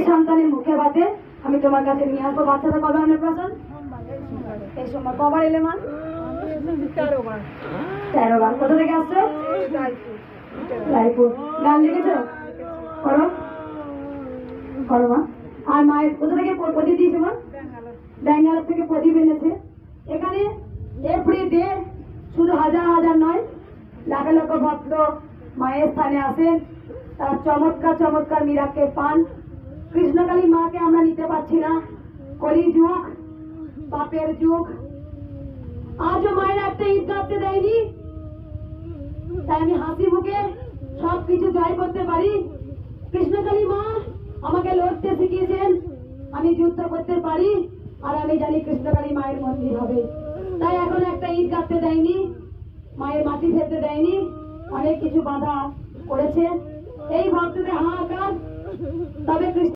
সন্তানের মুখে ভাতে আমি তোমার কাছে নিয়ে আসবো। বাচ্চাটা কবে অন্নপ্রাশন? এই সোমবার। কবার এলে মা? 13 বার। কোথা থেকে আসছো? রায়পুর। গান লিখেছো? করো করো মা। আর মায়ের কোথা থেকে প্রদীপ দিয়েছে মা? ব্যাঙ্গালোর থেকে প্রদীপ এনেছে। এখানে এভরিডে শুধু হাজার হাজার নয়, লাখ লাখ ভক্ত মায়ের স্থানে আসেন, তার চমৎকার চমৎকার মিরাকেল পান। কৃষ্ণকালী মাকে আমরা নিতে পারছি না, কলি যুগ, পাপের যুগ। আজও মায়ের একটা ঈদ কাঁপতে দেয়নি, তাই আমি হাসি মুখে সবকিছু জয় করতে পারি। কৃষ্ণকালী মা আমাকে লড়তে শিখিয়েছেন, আমি যুদ্ধ করতে পারি, আর আমি জানি কৃষ্ণকালী মায়ের মন্দির হবে। তাই এখন একটা ঈদ কাঁপতে দেয়নি, মায়ের মাটি ফেলতে দেয়নি, অনেক কিছু বাধা করেছে। এই ভক্তদের হাহাকার, তবে